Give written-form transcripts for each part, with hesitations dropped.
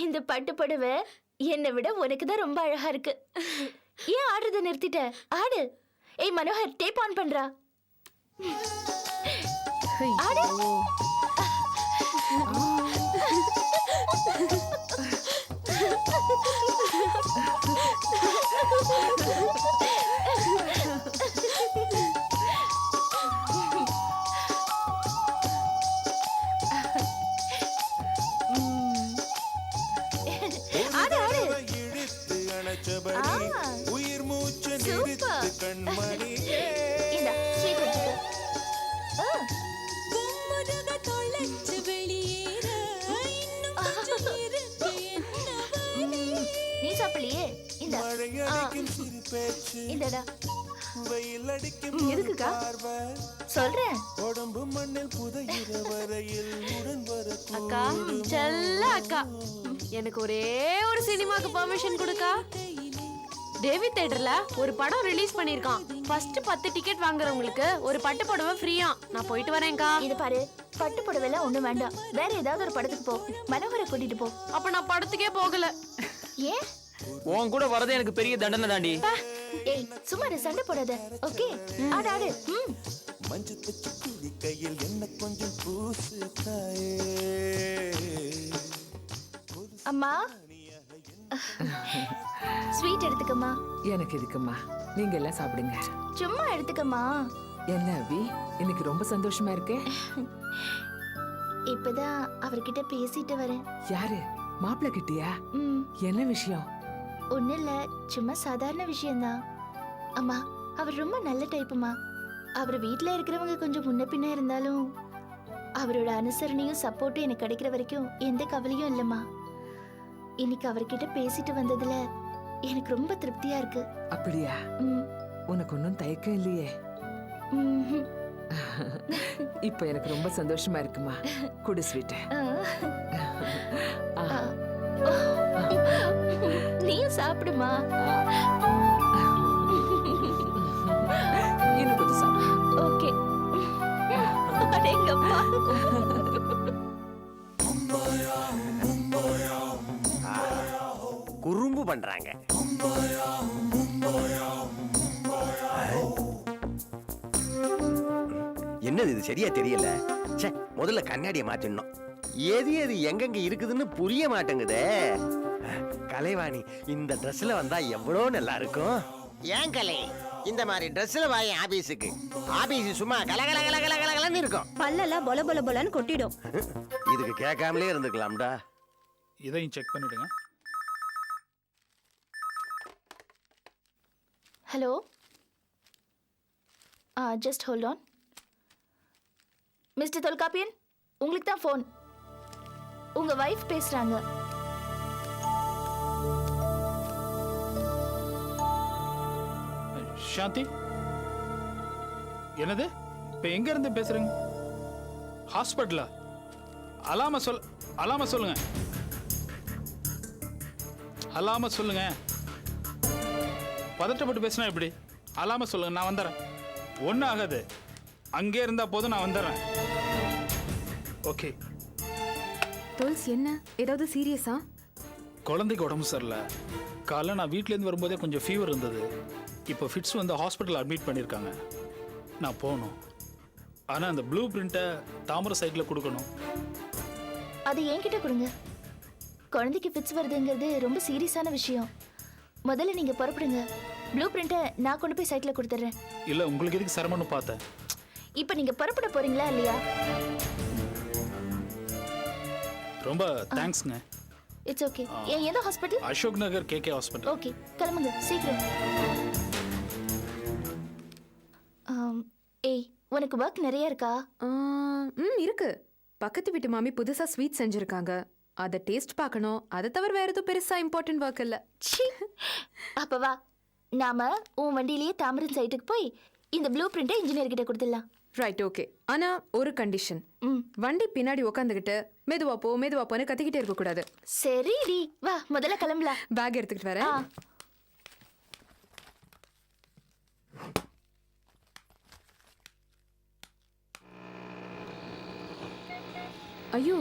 இந்த பட்டு புடவை என்னை விட உனக்கு தான் ரொம்ப அழகா இருக்கு. ஏன் ஆடுறத நிறுத்திட்ட? ஆடு. ஏய் மனோகர், டேப் ஆன் பண்றா. ஆடு. உயிர் மூச்சு நிறுத்து கண்மணி. இந்த ஸ்வீட் எடுத்துக்கோ. நீ சாப்பிடலையே? இந்த மழையடிக்கும் சிறு பேச்சு, இந்தடா. வெயில் அடிக்கும் எதுக்குக்கா? சொல்றேன். உடம்பு மண்ணில் புதைகிற வரையில் உடன் வர அக்கா, செல்ல அக்கா, எனக்கு ஒரே ஒரு சினிமாக்கு பெர்மிஷன் கொடுக்கா. டேவி தியேட்டர்ல ஒரு படம் ரிலீஸ் பண்ணிருக்கான். ஃபர்ஸ்ட் 10 டிக்கெட் வாங்குறவங்களுக்கு ஒரு பட்டு புடவை ஃப்ரீயா. நான் போயிட்டு வரேன்க்கா. இது பாரு, பட்டு புடவைலாம் ஒண்ணும் வேண்டாம். வேற ஏதாவது ஒரு படத்துக்கு போ. மனோகரை கூட்டிட்டு போ. அப்ப நான் படத்துக்கே போகல. ஏன்? உன் கூட வரதே எனக்கு பெரிய தண்டனை தாண்டி. ஏய் சும்மா சண்டை போடாத. ஓகே, ஆடு ஆடு. மஞ்சு தச்சு குடி கையில் என்ன கொஞ்சம் பூசு தாயே. அம்மா, ஸ்வீட் எடுத்துக்கம்மா. எனக்கு எதுக்குமா, நீங்க எல்லாம் சாப்பிடுங்க. சும்மா எடுத்துக்கம்மா. என்ன அபி, இன்னைக்கு ரொம்ப சந்தோஷமா இருக்கே. இப்பதான் அவர்கிட்ட பேசிட்டு வரேன். யாரு? மாப்பிள்ள கிட்டியா? என்ன விஷயம்? ஒண்ணு இல்ல, சும்மா சாதாரண விஷயம்தான். அம்மா, அவர் ரொம்ப நல்ல டைப்புமா. அவர் வீட்டுல இருக்கிறவங்க கொஞ்சம் முன்ன பின்ன இருந்தாலும் அவரோட அனுசரணையும் சப்போர்ட்டும் எனக்கு கிடைக்கிற வரைக்கும் எந்த கவலையும் இல்லம்மா. இன்னைக்கு அவர்கிட்ட பேசிட்டு வந்ததுல எனக்கு ரொம்ப திருப்தியா இருக்கு. அப்படியா? உனக்கு ஒன்னும் தயக்கம் இல்லையே? இப்ப எனக்கு ரொம்ப சந்தோஷமா இருக்குமா. குடு ஸ்வீட். நீயும் சாப்பிடுமா. இன்னும் கொஞ்சம் சாப்பிடு. ஓகே. அடேங்கப்பா. குறும்பு பண்றாங்க. என்னது இது சரியா தெரியல. ச்சே, முதல்ல கண்ணாடியை மாத்திடணும். எது எது எங்கெங்க இருக்குதுன்னு புரிய மாட்டேங்குதே. கலைவாணி, இந்த ட்ரெஸ்ல வந்தா எவ்வளோ நல்லா இருக்கும். ஏன் கலை, இந்த மாதிரி ட்ரெஸ்ல வாய ஆபீஸுக்கு. ஆபீஸ் சும்மா கலகல கலகல கலகலன்னு இருக்கும். பல்லெல்லாம் பொல பொல பொலன்னு கொட்டிடும். இதுக்கு கேட்காமலே இருந்துக்கலாம்டா. இதையும் செக் பண்ணிடுங்க. Hello, just hold on. Mister Tholkappiyan, உங்களுக்கு தான் ஃபோன். உங்க வைஃப் பேசுறாங்க. சாந்தி, என்னது? இப்ப எங்க இருந்து பேசுறீங்க? ஹாஸ்பிட்டலா? அலாம சொல்லுங்க. அலாம சொல்லுங்க. பதட்டப்பட்டு பேசினா எப்படி? அலாம சொல்லுங்க, நான் வந்துடுறேன். ஒன்றும் ஆகாது, அங்கே இருந்தா போதும், நான் வந்துடுறேன். ஓகே. தோல்ஸ், என்ன ஏதாவது சீரியஸா? குழந்தைக்கு உடம்பு சரியில்லை. காலைல நான் வீட்டிலேருந்து வரும்போதே கொஞ்சம் ஃபீவர் இருந்தது. இப்போ ஃபிட்ஸ் வந்து ஹாஸ்பிட்டல் அட்மிட் பண்ணியிருக்காங்க. நான் போகணும். ஆனால் அந்த ப்ளூ பிரிண்ட்டை தாமரை சைட்டில் கொடுக்கணும். அது என்கிட்ட கொடுங்க. குழந்தைக்கு ஃபிட்ஸ் வருதுங்கிறது ரொம்ப சீரியஸான விஷயம். முதல்ல நீங்க புறப்படுங்க. ப்ளூ பிரிண்ட்டை நான் கொண்டு போய் சைட்ல கொடுத்துட்றேன். இல்லை, உங்களுக்கு எதுக்கு சிரமம்னு பார்த்தேன். இப்போ நீங்க புறப்பட போறீங்களா இல்லையா? ரொம்ப தேங்க்ஸ்ங்க. It's okay. எந்த hospital? Ashok Nagar KK hospital. Okay, கிளம்புங்க சீக்கிரம். ஏய், உனக்கு ஒர்க் நிறைய இருக்கா? இருக்கு. பக்கத்து வீட்டு மாமி புதுசா ஸ்வீட் செஞ்சிருக்காங்க. அதை டேஸ்ட் பார்க்கணும். அதை தவிர வேற எதுவும் பெருசா இம்பார்ட்டன்ட் ஒர்க் இல்ல. அப்ப வா, நாம உன் வண்டியிலேயே தாமரன் சைட்டுக்கு போய் இந்த ப்ளூ பிரிண்ட்டை இன்ஜினியர் கிட்ட கொடுத்துடலாம். Right, okay. ஆனா ஒரு கண்டிஷன். வண்டி பின்னாடி உட்காந்துக்கிட்டு மெதுவா போன்னு கத்திக்கிட்டே இருக்க கூடாது. சரிடி, வா முதல்ல கிளம்பலாம். பேக் எடுத்துக்கிட்டு வரேன். ஐயோ,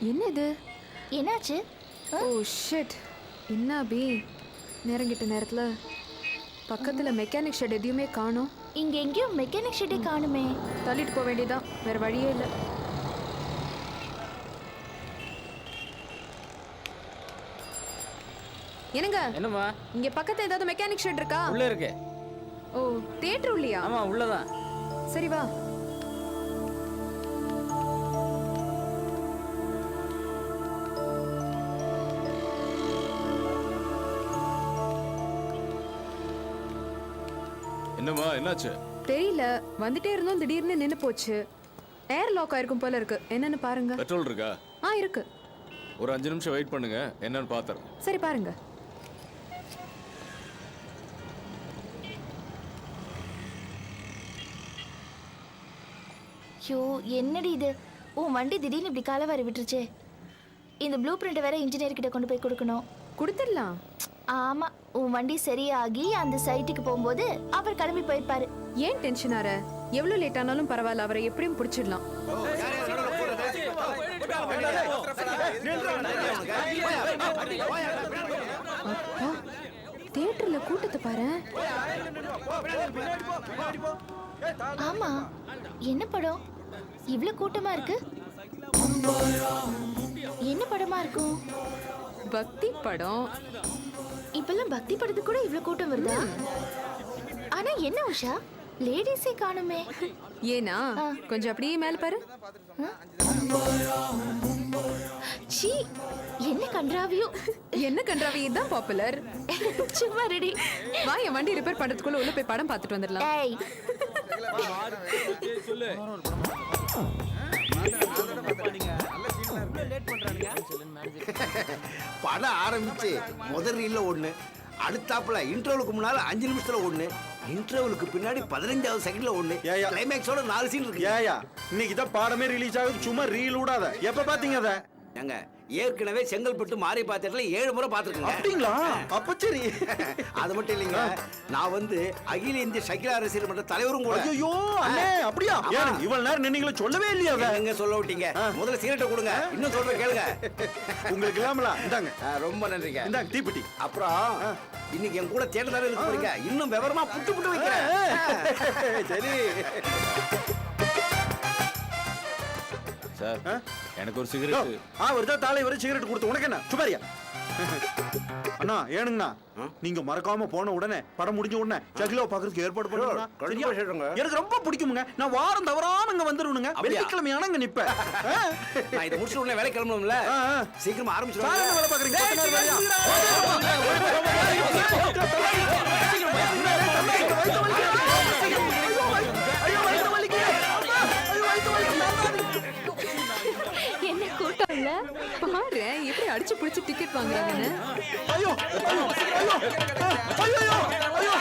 என்ன இது? என்னாச்சு? Oh shit. என்ன அபி, நேரங்கிட்ட நேரத்துல பக்கத்துல மெக்கானிக் ஷெட் எதையுமே காணோம். இங்க எங்கேயும் மெக்கானிக் ஷெட்டே காணுமே. தள்ளிட்டு போக வேண்டியதான், வேற வழியே இல்லை. என்னங்க, என்னம்மா இங்க பக்கத்துல ஏதாவது மெக்கானிக் ஷெட் இருக்கா? உள்ள இருக்கு. ஓ, தியேட்டர் உள்ளியா? ஆமா உள்ளதான். சரி வா. என்னம்மா என்னாச்சு? தெரியல, வந்துட்டே இருந்தோம், திடீர்னு நின்னு போச்சு. ஏர் லாக் ஆயிருக்கும் போல இருக்கு. என்னன்னு பாருங்க. பெட்ரோல் இருக்கா? இருக்கு. ஒரு 5 நிமிஷம் வெயிட் பண்ணுங்க, என்னன்னு பாத்துறேன். சரி பாருங்க. ஐயோ, என்னடி இது? உன் வண்டி திடீர்னு இப்படி காலவாரி விட்டுருச்சே. இந்த ப்ளூ பிரிண்ட் வேற இன்ஜினியர் கிட்ட கொண்டு போய் கொடுக்கணும். கொடுத்துடலாம். ஆமா, உன் வண்டி சரியாகி அந்த சைட்டுக்கு போகும்போது அவர் கிளம்பி போயிருப்பாரு. ஏன் டென்ஷன் ஆற? எவ்வளவு லேட் ஆனாலும் பரவாயில்ல, அவரை எப்படியும் பிடிச்சிடலாம். அப்பா, தியேட்டர்ல கூட்டத்தை பாரு. ஆமா, என்ன படம் இவ்ளோ கூட்டமா இருக்கு? என்ன படமா இருக்கும்? பக்தி படம். இப்பெல்லாம் பக்தி படத்துக்கு கூட இவ்ளோ கூட்டம் வருதா? ஆனா என்ன உஷா, லேடிஸே காணுமே. ஏனா கொஞ்சம் அப்படியே மேல பாரு. சீ, என்ன கன்றாவியோ. என்ன கன்றாவி, இதுதான் பாப்புலர். சும்மா ரெடி. வா, என் வண்டி ரிப்பேர் பண்றதுக்குள்ள உள்ள போய் படம் பார்த்துட்டு வந்துடலாம். ஏய், படம் ஆரம்பிச்சு முதல் ரீல்ல ஒண்ணு, அடுத்தாப்புல இன்டர்வலுக்கு முன்னால 5 நிமிஷத்துல ஒண்ணு, இன்டர்வலுக்கு பின்னாடி 15வது செகண்ட்ல ஒண்ணு, கிளைமேக்ஸோட 4 சீன் இருக்கு. ஏயா இன்னைக்கு தான் பாடமே ரிலீஸ் ஆகுது, சும்மா ரீல் விடாத. எப்ப பாத்தீங்க அத? ஏங்க, ஏற்கனவே செங்கல்பட்டு மாரி பாத்திரத்துல 7 முறை பாத்துருக்கேன். அப்படிங்களா? அப்ப சரி. அது மட்டும் இல்லைங்க, நான் வந்து அகில இந்திய சகில அரசியல் மன்ற தலைவரும் கூட. ஐயோ அண்ணே, அப்படியா? ஏன் இவ்வளவு நேரம் நின்னீங்களே, சொல்லவே இல்லையா அத? எங்க சொல்ல விட்டீங்க? முதல்ல சிகரெட்டை கொடுங்க, இன்னும் சொல்றேன் கேளுங்க. உங்களுக்கு இல்லாமலா? இந்தாங்க. ரொம்ப நன்றிங்க. இந்தாங்க தீப்பெட்டி. அப்புறம் இன்னைக்கு என் கூட தேட்டர் தானே இருக்க போறீங்க, இன்னும் விவரமா புட்டு புட்டு வைக்கிறேன். சரி சார், எனக்கு ஒரு சிகரெட். வருதா தாலை வரை சிகரெட் கொடுத்து உனக்கு என்ன? சுமாரியா அண்ணா, ஏனுங்கண்ணா, நீங்க மறக்காம போன உடனே படம் முடிஞ்ச உடனே சகிலோ பாக்குறதுக்கு ஏற்பாடு பண்ணுங்க. எனக்கு ரொம்ப பிடிக்குமுங்க. நான் வாரம் தவறாம இங்க வந்துருவனுங்க. வெள்ளிக்கிழமை ஆனா இங்க நிப்பேன். நான் இதை முடிச்சு உடனே வேலை கிளம்பணும்ல, சீக்கிரமா ஆரம்பிச்சிருவாங்க. வேலை பாக்குறீங்க. என்ன கூட்டம் இல்ல? பாரு எப்படி அடிச்சு புடிச்சு டிக்கெட் வாங்குறாங்கன்னு. ஐயோ ஐயோ ஐயோ ஐயோ ஐயோ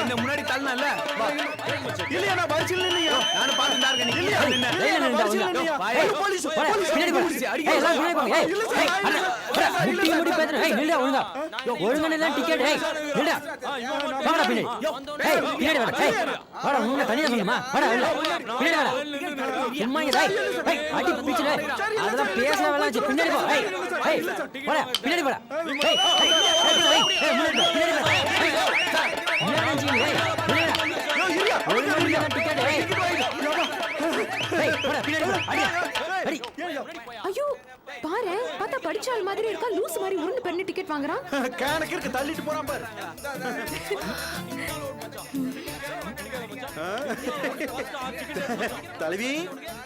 என்ன முன்னாடி தள்ளனல்ல, இல்லையா? நான் பரிசில் இல்லையா? நானும் பாத்துட்டு இருக்கேன். நீ இல்லையா? போலீஸ் போலீஸ் ஐயோ பாரு, பார்த்தா படிச்சால் மாதிரி இருக்கா, லூஸ் மாதிரி உருண்டு பெண்ணு டிக்கெட் வாங்குறான். கணக்கு இருக்கு, தள்ளிட்டு போறான் பாரு. தலைவி,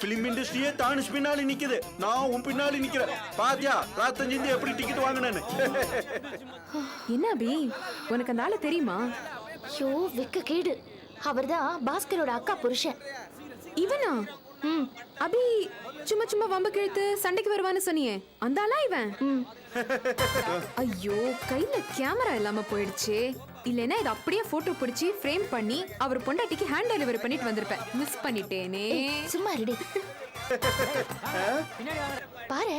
பிலிம் இண்டஸ்ட்ரியே தானுஷ் பின்னாடி நிக்குது, நான் உன் பின்னாடி நிக்கிறேன். பாத்தியா ராத்தஞ்சிந்து எப்படி டிக்கெட் வாங்கினேன்னு? என்ன அபி, உனக்கு அந்த ஆளு தெரியுமா? ஐயோ, வெக்க கேடு. அவர்தான் பாஸ்கரோட அக்கா புருஷன். இவனா? அபி சும்மா சும்மா வம்பு கிழித்து சண்டைக்கு வருவான்னு சொன்னியே அந்த ஆளா இவன்? ஐயோ கையில கேமரா இல்லாம போயிடுச்சே. இல்லைன்னா இது அப்படியே போட்டோ பிடிச்சி ஃப்ரேம் பண்ணி அவர் பொண்டாட்டிக்கு ஹேண்ட் டெலிவரி பண்ணிட்டு வந்திருப்பேன். மிஸ் பண்ணிட்டேனே. சும்மா இருடி. பாரு,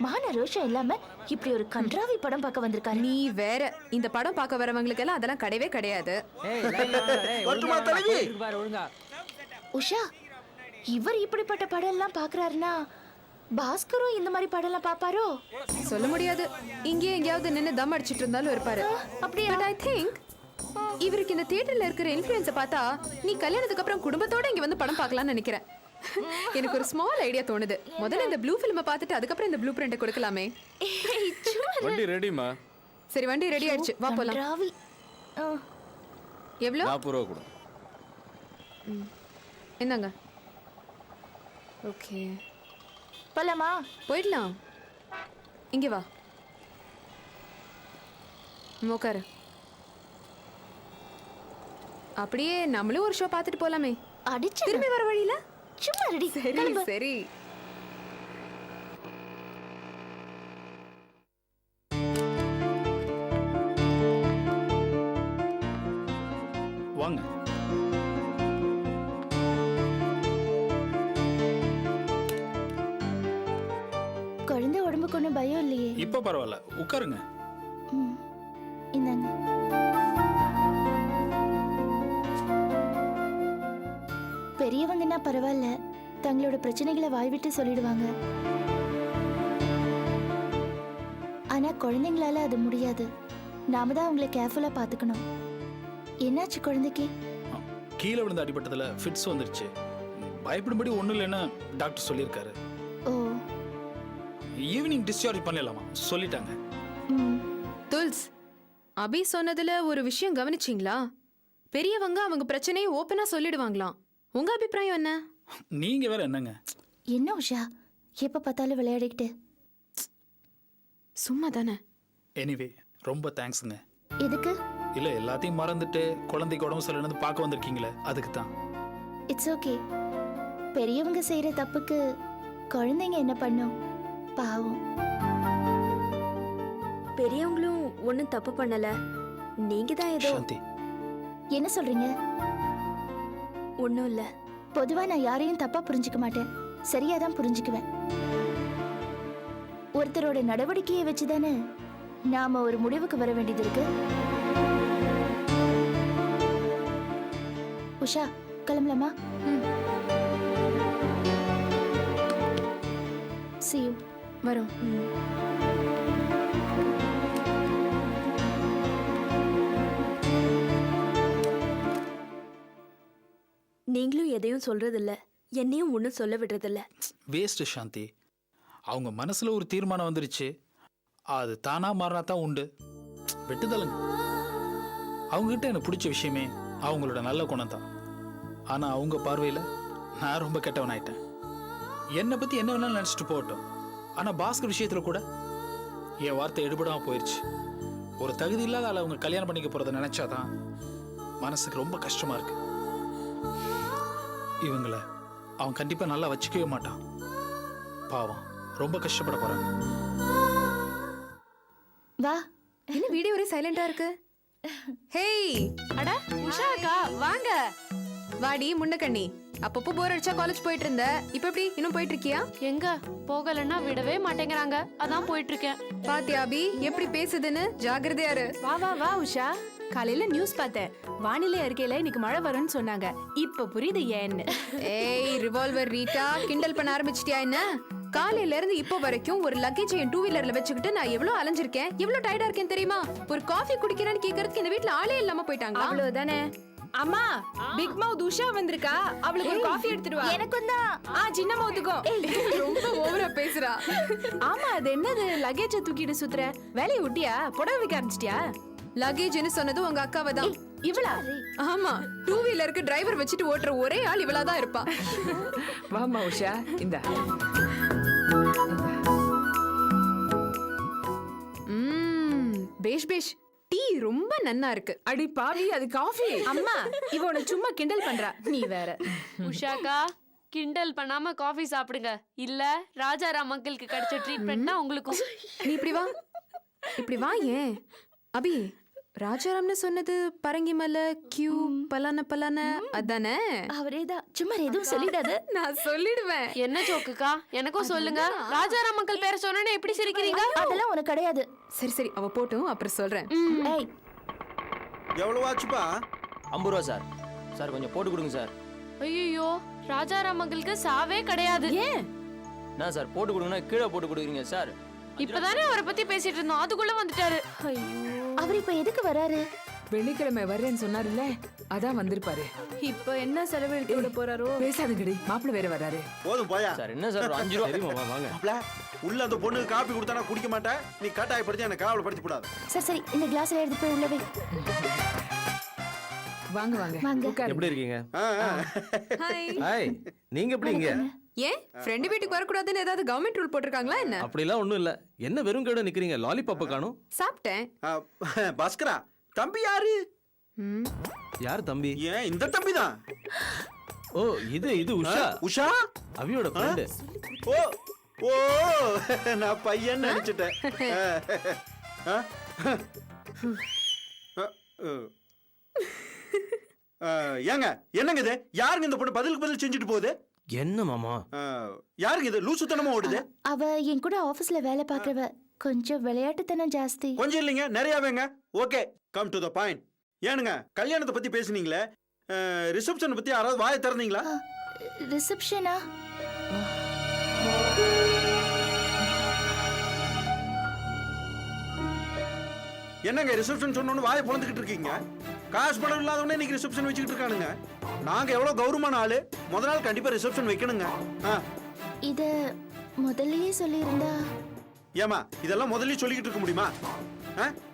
மான ரோஷம் இல்லாம இப்படி ஒரு கன்றாவி படம் பார்க்க வந்திருக்காரு. நீ வேற. இந்த படம் பார்க்க வரவங்களுக்கு எல்லாம் அதெல்லாம் கிடையவே கிடையாது. உஷா, இவர் இப்படிப்பட்ட படம் எல்லாம் பாக்குறாருன்னா பாஸ்கரும் இந்த மாதிரி படம் எல்லாம் பாப்பாரோ? சொல்ல முடியாது. இங்கே எங்கேயாவது நின்னு தம் அடிச்சிட்டு இருந்தாலும் இருப்பாரு. அப்படியா? பட் ஐ திங்க் இவருக்கு இந்த தியேட்டர்ல இருக்கிற இன்ஃப்ளூயன்ஸை பார்த்தா நீ கல்யாணத்துக்கு அப்புறம் குடும்பத்தோட இங்க வந்து படம் பார்க்கலாம்னு நினைக்கிறேன். எனக்கு ஒரு ஸ்மால் ஐடியா தோணுது. முதல்ல இந்த ப்ளூ ஃபிலிமை பார்த்துட்டு அதுக்கப்புறம் இந்த ப்ளூ பிரிண்ட்டை கொடுக்கலாமே. வண்டி ரெடிமா? சரி வண்டி ரெடி ஆயிடுச்சு, வா போலாம். கன்றாவி. எவ்வளோ? 40 ரூபா கொடு. என்னங்க? ஓகே போலாமா? போயிடலாம். இங்கே வா, உட்காரு. அப்படியே நம்மளும் ஒரு ஷோ பார்த்துட்டு போலாமே. அடிச்சு திரும்பி வர வழியில. சும்மா ரெடி. சரி சரி. வாங்க. குழந்தை உடம்புக்கு ஒன்றும் பயம் இல்லையே? இப்ப பரவாயில்ல, உட்காருங்க. இந்தாங்க. பெரியவங்கன்னா பரவாயில்ல, தங்களோட பிரச்சனைகளை வாய்விட்டு சொல்லிடுவாங்க. ஆனா குழந்தைங்களால அது முடியாது. நாம தான் அவங்களை கேர்ஃபுல்லா பாத்துக்கணும். என்னாச்சு குழந்தைக்கு? கீழே விழுந்து அடிபட்டதுல ஃபிட்ஸ் வந்துருச்சு. பயப்படும்படி ஒண்ணும் இல்லைன்னு டாக்டர் சொல்லியிருக்காரு. ஓ. ஈவினிங் டிஸ்சார்ஜ் பண்ணலாமா சொல்லிட்டாங்க. துல்ஸ், அபி சொன்னதுல ஒரு விஷயம் கவனிச்சிங்களா? பெரியவங்க அவங்க பிரச்சனையை ஓப்பனா சொல்லிடுவாங்களாம். உங்க அபிப்பிராயம் என்ன? நீங்க வேற என்னங்க? என்ன உஷா, எப்ப பார்த்தாலும் விளையாடிக்கிட்டு? சும்மா தானே. எனிவே ரொம்ப தேங்க்ஸுங்க. எதுக்கு? இல்ல எல்லாத்தையும் மறந்துட்டு குழந்தைக்கு உடம்பு சரியில்லைன்னு பார்க்க வந்திருக்கீங்களே, அதுக்கு தான். It's okay. பெரியவங்க செய்யற தப்புக்கு குழந்தைங்க என்ன பண்ணும்? பாவம். பெரியவங்களும் ஒன்னும் தப்பு பண்ணல. நீங்க தான் ஏதோ. சாந்தி, என்ன சொல்றீங்க? ஒன்னும் இல்ல. பொதுவா நான் யாரையும் தப்பா புரிஞ்சுக்க மாட்டேன். சரியா தான் புரிஞ்சுக்குவேன். ஒருத்தரோட நடவடிக்கையை வச்சுதானே நாம ஒரு முடிவுக்கு வர வேண்டியது இருக்கு. உஷா, கிளம்பலாமா? See you. வரோம். நீங்களும் எதையும் சொல்றதில்ல, என்னையும் ஒன்னும் சொல்ல விடுறதில்ல. வேஸ்ட் சாந்தி. அவங்க மனசுல ஒரு தீர்மானம் வந்துருச்சு, அது தானா மாறினா தான் உண்டு. விட்டுதலுங்க. அவங்க கிட்ட எனக்கு பிடிச்ச விஷயமே அவங்களோட நல்ல குணம் தான். ஆனா அவங்க பார்வையில நான் ரொம்ப கெட்டவன் ஆயிட்டேன். என்னை பத்தி என்ன வேணாலும் நினைச்சிட்டு போகட்டும். ஆனா பாஸ்கர் விஷயத்துல கூட என் வார்த்தை எடுபடாம போயிடுச்சு. ஒரு தகுதி இல்லாத ஆளை அவங்க கல்யாணம் பண்ணிக்க போறதை நினைச்சாதான் மனசுக்கு ரொம்ப கஷ்டமா இருக்கு. இவங்கள அவன் கண்டிப்பா நல்லா வச்சுக்கவே மாட்டான். பாவம், ரொம்ப கஷ்டப்பட போறாங்க. வா. என்ன வீடியோ ஒரே சைலண்டா இருக்கு? ஹேய், அட உஷா அக்கா வாங்க. வாடி முன்னக்கண்ணி. அப்பப்போ போர் அடிச்சா காலேஜ் போயிட்டு இருந்த, இப்ப எப்படி இன்னும் போயிட்டு இருக்கியா? எங்க போகலன்னா விடவே மாட்டேங்கிறாங்க, அதான் போயிட்டு இருக்கேன். பாத்தியா அபி எப்படி பேசுதுன்னு? ஜாக்கிரதையா இரு. வா வா வா உஷா, காலையில நியூஸ் பார்த்தேன். வானிலை அறிக்கையில இன்னைக்கு மழை வரும்னு சொன்னாங்க. இப்ப புரியுது ஏன்னு. ஏய் ரிவால்வர் ரீட்டா, கிண்டல் பண்ண ஆரம்பிச்சிட்டியா என்ன? காலையில இருந்து இப்போ வரைக்கும் ஒரு லக்கேஜ் என் 2 வீலர்ல வச்சுக்கிட்டு நான் எவ்வளவு அலைஞ்சிருக்கேன், எவ்வளவு டயர்டா இருக்கேன் தெரியுமா? ஒரு காஃபி குடிக்கிறேன்னு கேக்குறதுக்கு இந்த வீட்ல ஆளே இல்லாம போயிட்டாங்களா? அவ்வளவுதானே. அம்மா, பிக் மவுத் உஷா வந்திருக்கா, அவளுக்கு ஒரு காஃபி எடுத்துட்டு வா. எனக்கும் தான். சின்ன மவுத்துக்கும். ரொம்ப ஓவரா பேசுறா. ஆமா, அது என்னது லக்கேஜ தூக்கிட்டு சுத்துற? வேலையை விட்டியா? புடவை வைக்க ஆரம்பிச்சிட்டியா? லக்கேஜ்னு சொன்னது உங்க அக்காவை தான். இவளா? ஆமா, 2 வீலருக்கு டிரைவர் வச்சுட்டு ஓட்டுற ஒரே ஆள் இவளாதான் இருப்பா. வாமா உஷா, இந்த பேஷ் பேஷ். டீ ரொம்ப நன்னா இருக்கு. அடி பாவி, அது காஃபி. அம்மா, இவ உன சும்மா கிண்டல் பண்றா, நீ வேற. உஷாக்கா கிண்டல் பண்ணாம காஃபி சாப்பிடுங்க, இல்ல ராஜாராம் அங்கிளுக்கு கிடைச்ச ட்ரீட்மெண்ட் தான் உங்களுக்கும். நீ இப்படி வா ஏன் அபி, ராஜாராம்னு சொன்னது பரங்கிமலை கியூ பலான அதானே? அவரேதான். சும்மா எதுவும் சொல்லிடாத. நான் சொல்லிடுவேன். என்ன ஜோக்குக்கா, எனக்கும் சொல்லுங்க. ராஜாராம் அங்கிள் பேரை சொன்னேன்னு எப்படி சிரிக்கிறீங்க? அதெல்லாம் உனக்கு கிடையாது. சரி அவ போட்டும், அப்புறம் சொல்றேன். ஏய், எவ்வளவு ஆச்சுப்பா? 50 ரூபா சார். சார் கொஞ்சம் போட்டு கொடுங்க சார். ஐயோ, ராஜாராம் அங்கிளுக்கு சாவே கிடையாது. ஏன்? என்ன சார் போட்டு கொடுங்கன்னா கீழே போட்டு கொடுக்குறீங்க சார். இப்பதானே அவரை பத்தி பேசிட்டு இருந்தோம், அதுக்குள்ள வந்துட்டாரு. அவர் இப்ப எதுக்கு வராரு? வெள்ளிக்கிழமை வர்றேன்னு சொன்னாருல்ல, அதான் வந்திருப்பாரு. இப்போ என்ன செலவழித்து விட போறாரோ? பேசாதங்கடி, மாப்பிள்ளை வேற வராரு. போதும் போயா. சார் என்ன சார் ஒரு 5 ரூபா. வாங்க. மாப்ள, உள்ள அந்த பொண்ணுக்கு காப்பி கொடுத்தா நான் குடிக்க மாட்டேன். நீ கட்டாயப்படுத்தி எனக்கு காவலப்படுத்தி கூடாது. சரி இந்த கிளாஸ்ல எடுத்து போய் உள்ளவே. வாங்க வாங்க. உட்காருங்க. எப்படி இருக்கீங்க? ஹாய். ஹாய். நீங்க எப்படிங்க? ஏன் ஃப்ரெண்டு வீட்டுக்கு வரக்கூடாதுன்னு ஏதாவது கவர்மெண்ட் ரூல் போட்டிருக்காங்களா என்ன? அப்படிலாம் ஒண்ணும் இல்ல. என்ன வெறும் கேட நிக்கிறீங்க? லாலிபாப்ப காணோம். சாப்பிட்டேன். பாஸ்கரா, தம்பி யாரு? யார் தம்பி? ஏன் இந்த தம்பி தான். ஓ இது உஷா. உஷா அவியோட ஃப்ரெண்ட். ஓ ஓ நான் பையன் நினைச்சிட்டேன். ஏங்க என்னங்க இது? யாருங்க இந்த பொண்ணு பதிலுக்கு பதில் செஞ்சுட்டு போகுது? என்ன மாமா? யாருங்க இது? லூசுத்தனமா ஓடுது. அவ என் கூட ஆபீஸ்ல வேலை பாக்குறவ. கொஞ்சம் விளையாட்டுத்தனம் ஜாஸ்தி. கொஞ்சம் இல்லைங்க, நிறையாவேங்க. Okay, come to the point. ஏனுங்க கல்யாணத்தை பத்தி பேசுனீங்களே, ரிசப்ஷன் பத்தி யாராவது வாயை திறந்தீங்களா? ரிசப்ஷனா? என்னங்க ரிசப்ஷன் சொன்னோன்னு வாயை பொழந்துக்கிட்டு இருக்கீங்க? காசு பணம் இல்லாதவனே இன்னைக்கு ரிசப்ஷன் வச்சுக்கிட்டு இருக்கானுங்க. நாங்க எவ்வளவு கௌரவமான ஆளு, முத நாள் கண்டிப்பா ரிசப்ஷன் வைக்கணுங்க. இத முதல்லயே சொல்லியிருந்தா. ஏமா இதெல்லாம் முதல்லயே சொல்லிக்கிட்டு இருக்க முடியுமா?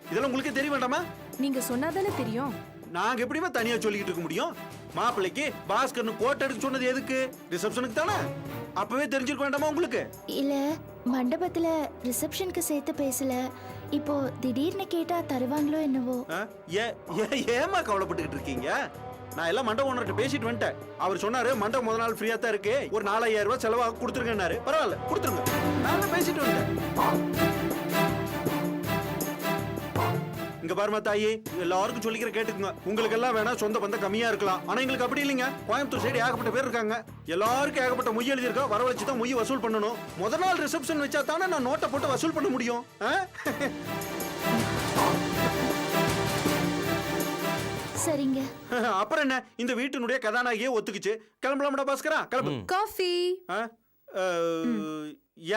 இதெல்லாம் உங்களுக்கு தெரிய வேண்டாமா? நீங்க சொன்னாதானே தெரியும். நாங்க எப்படிமா தனியா சொல்லிக்கிட்டு இருக்க முடியும்? மாப்பிள்ளைக்கு பாஸ்கர்னு கோட் எடுக்க சொன்னது எதுக்கு? ரிசப்ஷனுக்கு தானே. அப்பவே தெரிஞ்சிருக்க வேண்டாமா உங்களுக்கு? இல்ல, மண்டபத்துல ரிசப்ஷனுக்கு சேர்த்து பேசல. இப்போ திடீர்னு கேட்டா தருவாங்களோ என்னவோ. ஏமா கவலைப்பட்டுக்கிட்டு இருக்கீங்க? நான் எல்லாம் மண்டபம் ஓனர்கிட்ட பேசிட்டு வந்துட்டேன். அவர் சொன்னாரு மண்டபம் முதல் நாள் ஃப்ரீயா தான் இருக்கு, ஒரு 4000 ரூபாய் செலவாக கொடுத்துருங்கன்னாரு. பரவாயில்ல, கொடுத்துருங்க. நான் பேசிட்டு வந்துட்டேன். இங்க பாருமா தாயி, எல்லாருக்கும் சொல்லிக்கிற கேட்டுக்குங்க. உங்களுக்கு எல்லாம் வேணா சொந்த பந்தம் கம்மியா இருக்கலாம், ஆனா எங்களுக்கு அப்படி இல்லைங்க. கோயம்புத்தூர் சைடு ஏகப்பட்ட பேர் இருக்காங்க. எல்லாருக்கும் ஏகப்பட்ட மொய் எழுதி இருக்கா, வரவழைச்சு தான் மொய் வசூல் பண்ணணும். முதல் நாள் ரிசப்ஷன் வச்சா தானே நான் நோட்டை போட்டு வசூல் பண்ண முடியும். சரிங்க. அப்புறம் என்ன, இந்த வீட்டினுடைய கதாநாயகியே ஒத்துக்குச்சு. கிளம்பலாம்டா பாஸ்கரா, கிளம்பு. காஃபி.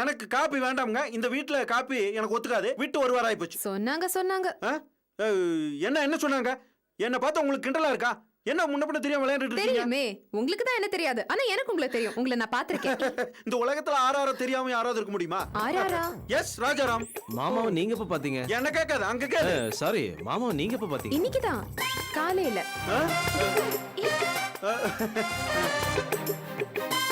எனக்கு காப்பி வேண்டாம்ங்க. இந்த வீட்டுல காப்பி எனக்கு ஒத்துக்காது. விட்டு ஒரு வாரம் ஆயிப்போச்சு. சொன்னாங்க. என்ன சொன்னாங்க? என்ன பார்த்தா உங்களுக்கு கிண்டலா இருக்கா? என்ன முன்ன பின்ன தெரியாம விளையாண்டுட்டு இருக்கீங்க? தெரியுமே, உங்களுக்கு தான் என்ன தெரியாது, ஆனா எனக்கு உங்களை தெரியும். உங்களை நான் பாத்திருக்கேன். இந்த உலகத்துல ஆறார தெரியாம யாராவது இருக்க முடியுமா? ஆராரா? எஸ், ராஜாராம். மாமாவை நீங்க எப்ப பாத்தீங்க? என்ன கேட்காது, அங்க கேளு. சாரி, மாமாவை நீங்க எப்ப பாத்தீங்க? இன்னைக்குதான் காலையில.